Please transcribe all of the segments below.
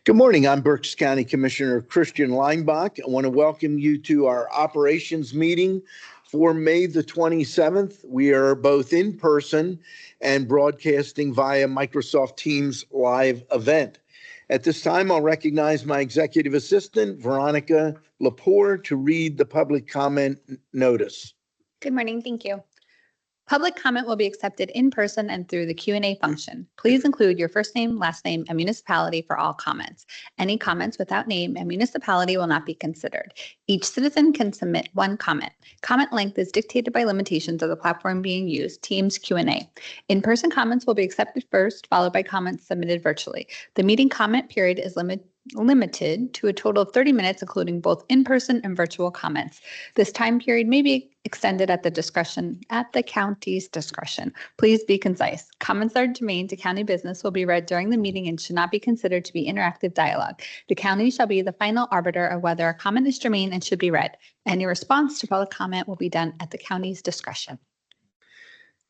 Good morning. I'm Berks County Commissioner Christian Leinbach. I want to welcome you to our operations meeting for May the 27th. We are both in person and broadcasting via Microsoft Teams live event. At this time, I'll recognize my executive assistant, Veronica Lepore, to read the public comment notice. Good morning. Thank you. Public comment will be accepted in person and through the Q&A function. Please include your first name, last name, and municipality for all comments. Any comments without name and municipality will not be considered. Each citizen can submit one comment. Comment length is dictated by limitations of the platform being used, Teams Q&A. In-person comments will be accepted first, followed by comments submitted virtually. The meeting comment period is limited to a total of 30 minutes, including both in-person and virtual comments. This time period may be extended at the county's discretion. Please be concise. Comments that are germane to county business will be read during the meeting and should not be considered to be interactive dialogue. The county shall be the final arbiter of whether a comment is germane and should be read. Any response to public comment will be done at the county's discretion.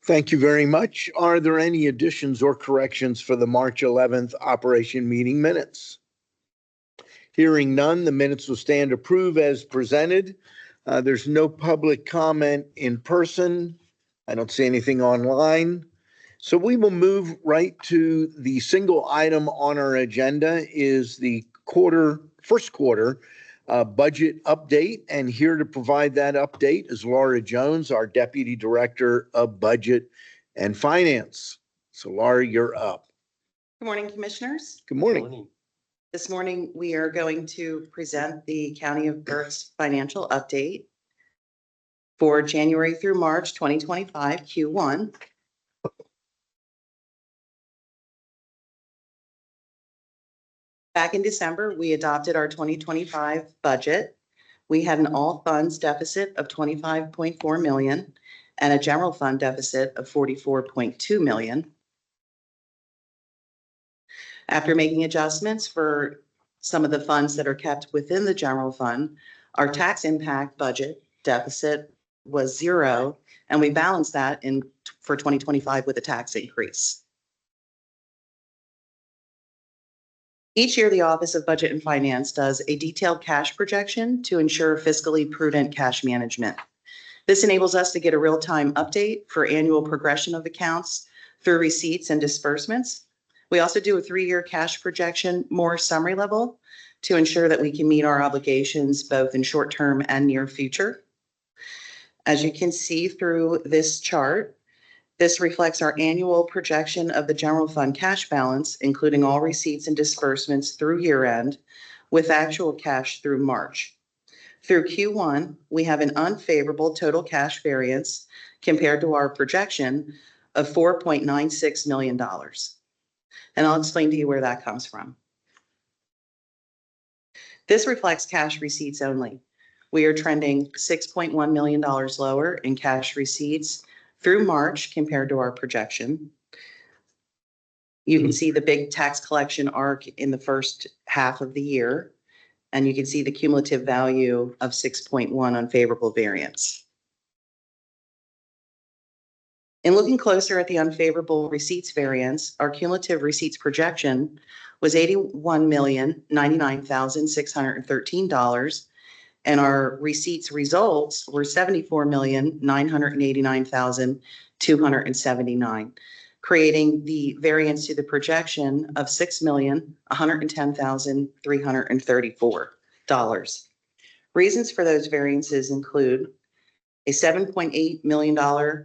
Thank you very much. Are there any additions or corrections for the March 11th operation meeting minutes? Hearing none, the minutes will stand approved as presented. There's no public comment in person. I don't see anything online. So we will move right to the single item on our agenda is the first quarter budget update. And here to provide that update is Laura Jones, our Deputy Director of Budget and Finance. So Laura, you're up. Good morning, Commissioners. Good morning. This morning, we are going to present the County of Berks financial update for January through March 2025 Q1. Back in December, we adopted our 2025 budget. We had an all funds deficit of $25.4 million and a general fund deficit of $44.2 million. After making adjustments for some of the funds that are kept within the general fund, our tax impact budget deficit was $0, and we balanced that for 2025 with a tax increase. Each year, the Office of Budget and Finance does a detailed cash projection to ensure fiscally prudent cash management. This enables us to get a real-time update for annual progression of accounts through receipts and disbursements. We also do a 3-year cash projection, more summary level, to ensure that we can meet our obligations both in short term and near future. As you can see through this chart, this reflects our annual projection of the general fund cash balance, including all receipts and disbursements through year end, with actual cash through March. Through Q1, we have an unfavorable total cash variance compared to our projection of $4.96 million. And I'll explain to you where that comes from. This reflects cash receipts only. We are trending $6.1 million lower in cash receipts through March compared to our projection. You can see the big tax collection arc in the first half of the year, and you can see the cumulative value of 6.1 unfavorable variance. In looking closer at the unfavorable receipts variance, our cumulative receipts projection was $81,099,613, and our receipts results were $74,989,279, creating the variance to the projection of $6,110,334. Reasons for those variances include a $7.8 million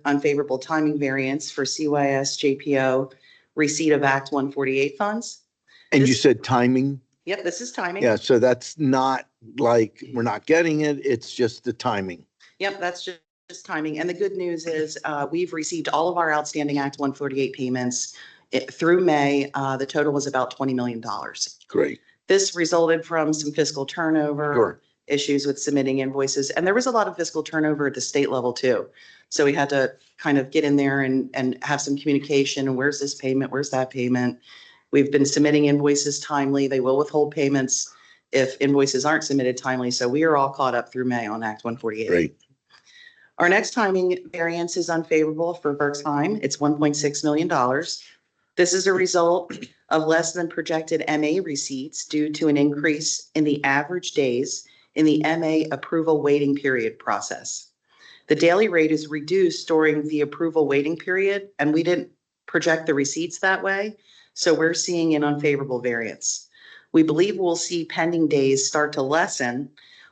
unfavorable timing variance for CYS JPO receipt of Act 148 funds. And you said timing? Yep, this is timing. Yeah, so that's not like we're not getting it. It's just the timing. Yep, that's just timing. And the good news is we've received all of our outstanding Act 148 payments through May. The total was about $20 million. Great. This resulted from some fiscal turnover. Sure. Issues with submitting invoices. And there was a lot of fiscal turnover at the state level too. So we had to kind of get in there and have some communication. Where's this payment? Where's that payment? We've been submitting invoices timely. They will withhold payments if invoices aren't submitted timely. So we are all caught up through May on Act 148. Great. Our next timing variance is unfavorable for Berksheim. It's $1.6 million. This is a result of less than projected MA receipts due to an increase in the average days in the MA approval waiting period process. The daily rate is reduced during the approval waiting period, and we didn't project the receipts that way, so we're seeing an unfavorable variance. We believe we'll see pending days start to lessen,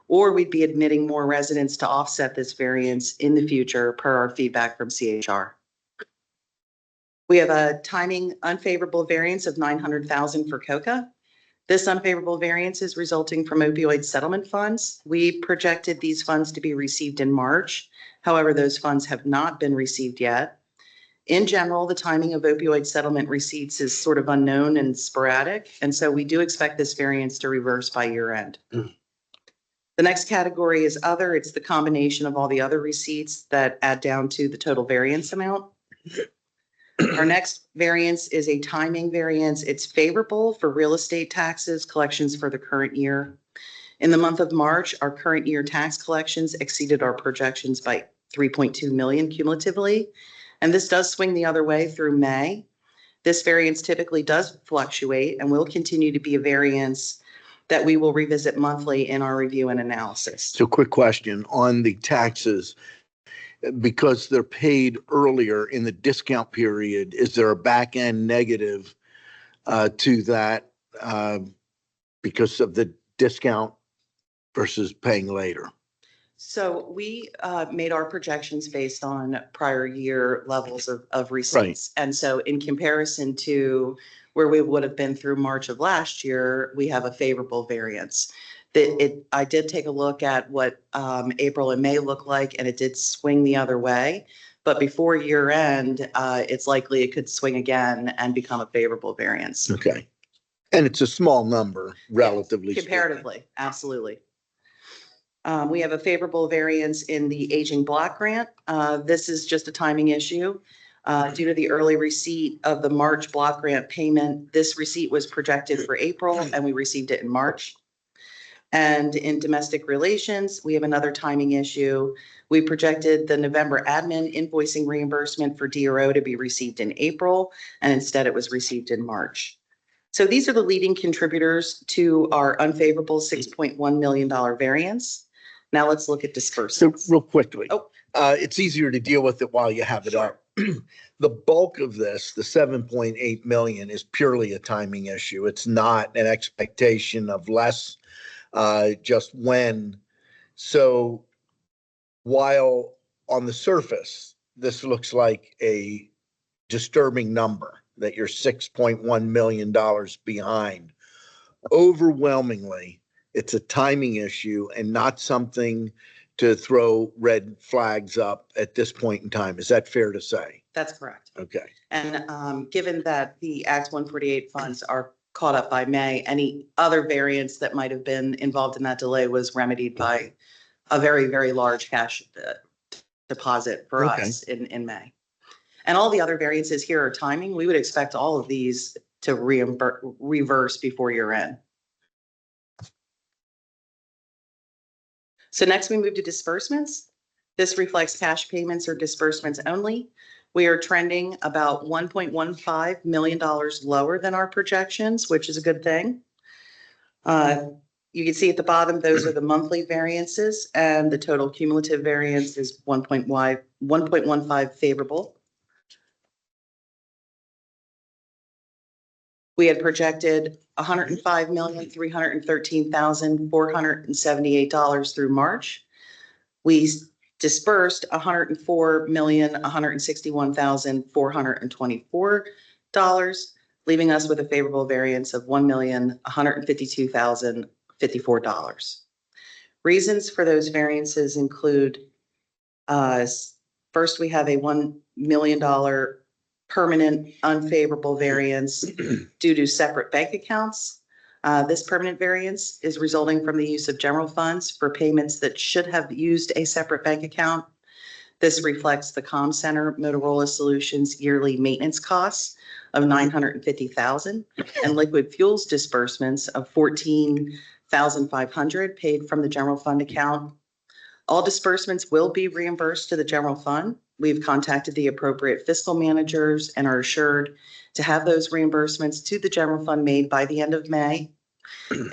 or we'd be admitting more residents to offset this variance in the future per our feedback from CHR. We have a timing unfavorable variance of $900,000 for COCA. This unfavorable variance is resulting from opioid settlement funds. We projected these funds to be received in March. However, those funds have not been received yet. In general, the timing of opioid settlement receipts is sort of unknown and sporadic, and so we do expect this variance to reverse by year end. The next category is other. It's the combination of all the other receipts that add down to the total variance amount. Our next variance is a timing variance. It's favorable for real estate taxes collections for the current year. In the month of March, our current year tax collections exceeded our projections by 3.2 million cumulatively. And this does swing the other way through May. This variance typically does fluctuate and will continue to be a variance that we will revisit monthly in our review and analysis. So quick question on the taxes. Because they're paid earlier in the discount period, is there a back end negative to that because of the discount versus paying later? So we made our projections based on prior year levels of receipts. Right. And so in comparison to where we would have been through March of last year, we have a favorable variance. I did take a look at what April and May look like, and it did swing the other way. But before year end, it's likely it could swing again and become a favorable variance. Okay. And it's a small number, relatively comparatively, speaking. Absolutely. We have a favorable variance in the aging block grant. This is just a timing issue. Due to the early receipt of the March block grant payment, this receipt was projected for April, and we received it in March. And in domestic relations, we have another timing issue. We projected the November admin invoicing reimbursement for DRO to be received in April, and instead it was received in March. So these are the leading contributors to our unfavorable $6.1 million variance. Now let's look at disbursements. So real quickly, Oh. It's easier to deal with it while you have it up. The bulk of this, the 7.8 million, is purely a timing issue. It's not an expectation of less. Just when. So while on the surface, this looks like a disturbing number that you're $6.1 million behind, overwhelmingly, it's a timing issue and not something to throw red flags up at this point in time. Is that fair to say? That's correct. Okay. And given that the Act 148 funds are caught up by May, any other variance that might have been involved in that delay was remedied by a very, very large cash deposit for us in May. And all the other variances here are timing. We would expect all of these to reverse before year end. So next we move to disbursements. This reflects cash payments or disbursements only. We are trending about $1.15 million lower than our projections, which is a good thing. You can see at the bottom, those are the monthly variances, and the total cumulative variance is 1.15 favorable. We had projected $105,313,478 through March. We dispersed $104,161,424, leaving us with a favorable variance of $1,152,054. Reasons for those variances include, first, we have a $1 million permanent unfavorable variance due to separate bank accounts. This permanent variance is resulting from the use of general funds for payments that should have used a separate bank account. This reflects the Comm Center Motorola Solutions yearly maintenance costs of $950,000 and liquid fuels disbursements of $14,500 paid from the general fund account. All disbursements will be reimbursed to the general fund. We've contacted the appropriate fiscal managers and are assured to have those reimbursements to the general fund made by the end of May.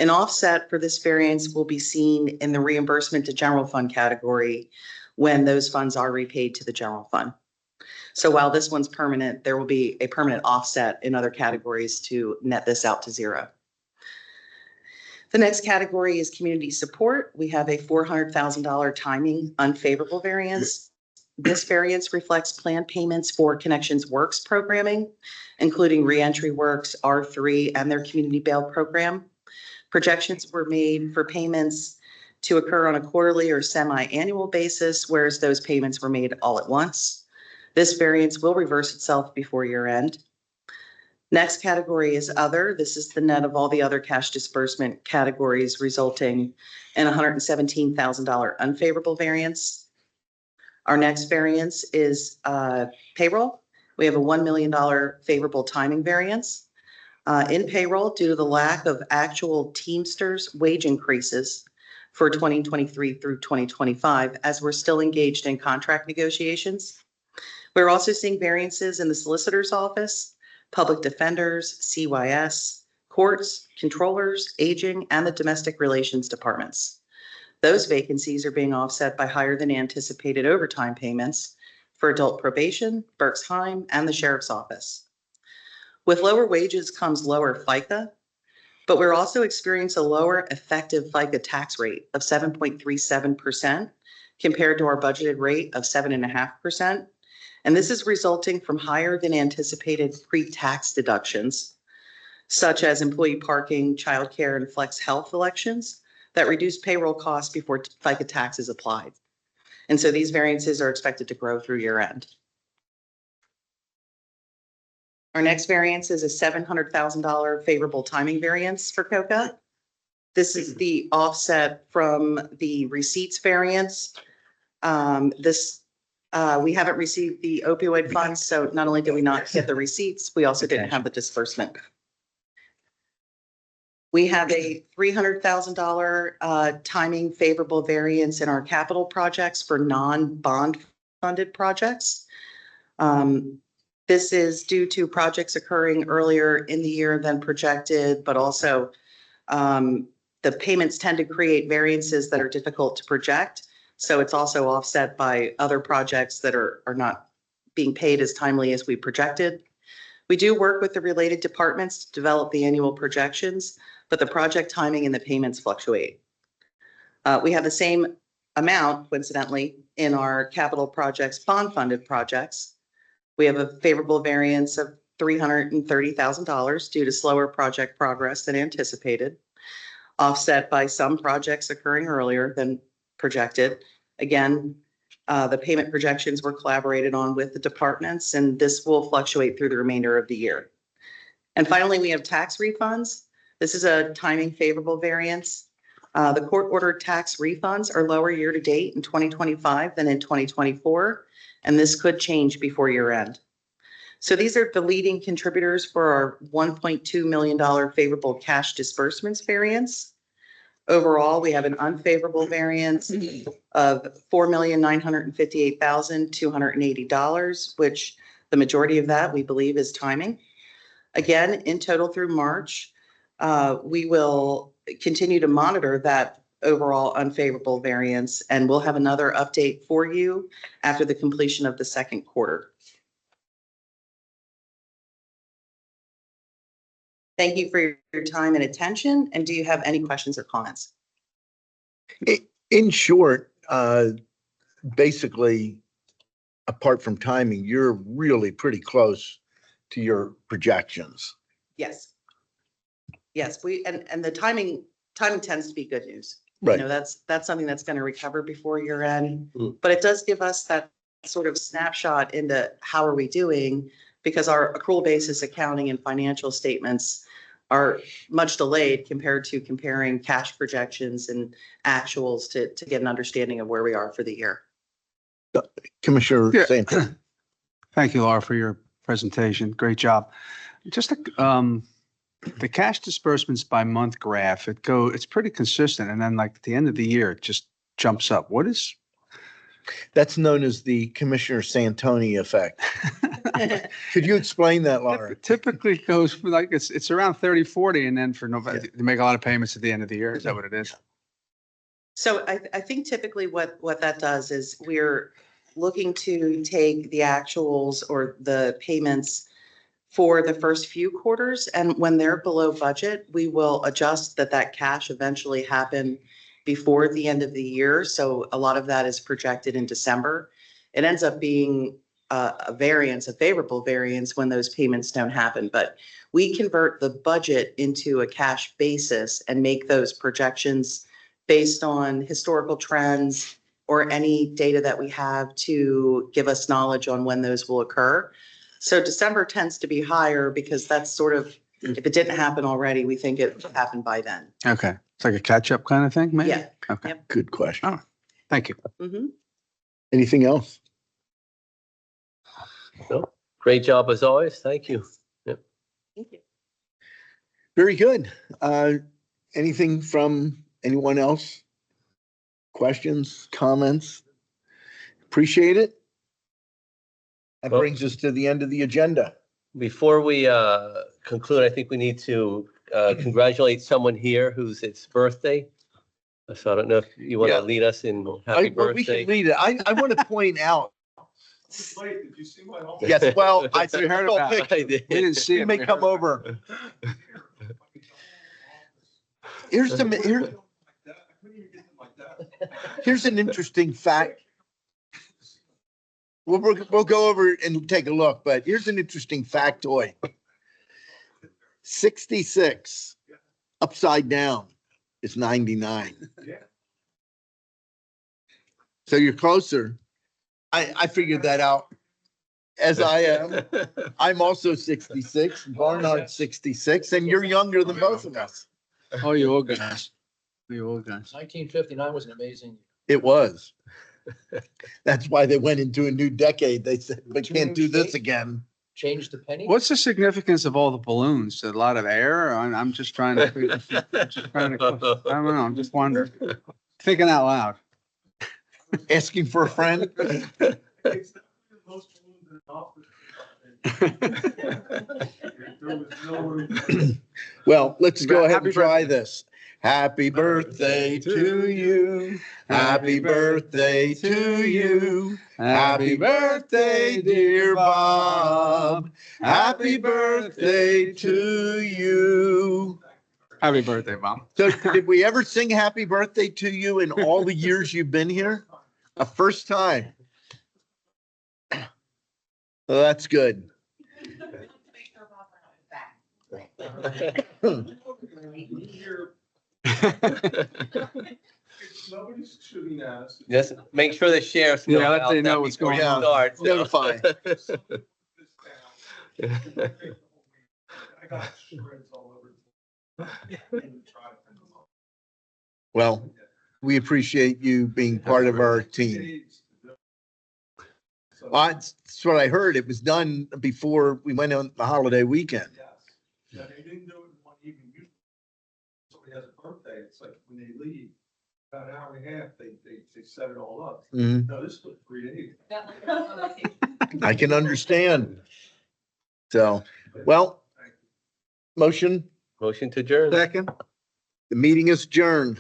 An offset for this variance will be seen in the reimbursement to general fund category when those funds are repaid to the general fund. So while this one's permanent, there will be a permanent offset in other categories to net this out to zero. The next category is community support. We have a $400,000 timing unfavorable variance. This variance reflects planned payments for Connections Works programming, including Reentry Works, R3, and their community bail program. Projections were made for payments to occur on a quarterly or semi-annual basis, whereas those payments were made all at once. This variance will reverse itself before year end. Next category is other. This is the net of all the other cash disbursement categories, resulting in $117,000 unfavorable variance. Our next variance is payroll. We have a $1 million favorable timing variance. In payroll, due to the lack of actual Teamsters wage increases for 2023 through 2025, as we're still engaged in contract negotiations. We're also seeing variances in the solicitor's office, public defenders, CYS, courts, controllers, aging, and the domestic relations departments. Those vacancies are being offset by higher than anticipated overtime payments for adult probation, Berks, and the sheriff's office. With lower wages comes lower FICA, but we're also experiencing a lower effective FICA tax rate of 7.37% compared to our budgeted rate of 7.5%. And this is resulting from higher than anticipated pre-tax deductions, such as employee parking, childcare, and flex health elections that reduce payroll costs before FICA tax is applied. And so these variances are expected to grow through year end. Our next variance is a $700,000 favorable timing variance for COCA. This is the offset from the receipts variance. We haven't received the opioid funds, so not only did we not get the receipts, we also didn't have the disbursement. We have a $300,000 timing favorable variance in our capital projects for non-bond funded projects. This is due to projects occurring earlier in the year than projected, but also the payments tend to create variances that are difficult to project. So it's also offset by other projects that are not being paid as timely as we projected. We do work with the related departments to develop the annual projections, but the project timing and the payments fluctuate. We have the same amount, coincidentally, in our capital projects, bond funded projects. We have a favorable variance of $330,000 due to slower project progress than anticipated, offset by some projects occurring earlier than projected. Again, the payment projections were collaborated on with the departments, and this will fluctuate through the remainder of the year. And finally, we have tax refunds. This is a timing favorable variance. The court-ordered tax refunds are lower year to date in 2025 than in 2024, and this could change before year end. So these are the leading contributors for our $1.2 million favorable cash disbursements variance. Overall, we have an unfavorable variance of $4,958,280, which the majority of that we believe is timing. Again, in total through March, we will continue to monitor that overall unfavorable variance, and we'll have another update for you after the completion of the second quarter. Thank you for your time and attention. And do you have any questions or comments? In short, basically, apart from timing, you're really pretty close to your projections. Yes. Yes, and the timing tends to be good news. Right. You know, that's something that's going to recover before year end, but it does give us that sort of snapshot into how are we doing, because our accrual basis accounting and financial statements are much delayed compared to comparing cash projections and actuals to get an understanding of where we are for the year. Commissioner Yeah. St. Thank you, Laura, for your presentation. Great job. Just the cash disbursements by month graph, it's pretty consistent. And then like at the end of the year, it just jumps up. That's known as the Commissioner Santoni effect. Could you explain that, Laura? Typically goes for like, it's around 30, 40, and then for November, you make a lot of payments at the end of the year. Is that what it is? So I think typically what that does is we're looking to take the actuals or the payments for the first few quarters. And when they're below budget, we will adjust that cash eventually happen before the end of the year. So a lot of that is projected in December. It ends up being a variance, a favorable variance when those payments don't happen. But we convert the budget into a cash basis and make those projections based on historical trends or any data that we have to give us knowledge on when those will occur. So December tends to be higher because that's sort of, if it didn't happen already, we think it would happen by then. Okay. It's like a catch-up kind of thing, maybe? Yeah. Okay. Yep. Good question. Oh, thank you. Mhm. Anything else? No, great job as always. Thank you. Thank you. Very good. Anything from anyone else? Questions, comments? Appreciate it. That Well- brings us to the end of the agenda. Before we conclude, I think we need to congratulate someone here who's its birthday. So I don't know if you want Yeah. to lead us in happy Well, we birthday. can lead it. I want to point out. Wait, did you see my home? Yes, well, I We heard saw about it. pictures. I did. We didn't see You it. may we come heard over. Here's some, here's an interesting fact. We'll go over and take a look, but here's an interesting factoid. 66 upside down is 99. Yeah. So you're closer. I figured that out as I am. I'm also 66, Barnard's 66, and you're younger than both of us. Oh, you old guys. You old guys. 1959 was an amazing. It was. That's why they went into a new decade. They said, we can't do this again. Change the penny. What's the significance of all the balloons? A lot of air? I'm just trying to, I don't know. I'm just wondering. Thinking out loud. Asking for a friend. It's the most balloons in office. There was no room. Well, let's go ahead Happy and try birthday. this. Happy birthday to you. Happy birthday to you. Happy birthday, dear Bob. Happy birthday to you. Happy birthday, Mom. So did we ever sing happy birthday to you in all the years you've been here? A first time. Well, that's good. Nobody's shooting at us. Just make sure the sheriff's. Yeah, let about they know that what's before going you on. start, so. Notify. I got shreds all over. Well, we appreciate you being part of our team. Well, that's what I heard. It was done before we went on the holiday weekend. Yes. Yeah, they didn't do it in one evening. Usually somebody has a birthday, it's like when they leave, about an hour and a half, they set it all up. Mhm. No, this took 3 days. I can understand. So, well, motion, Motion to adjourn. Second. the meeting is adjourned.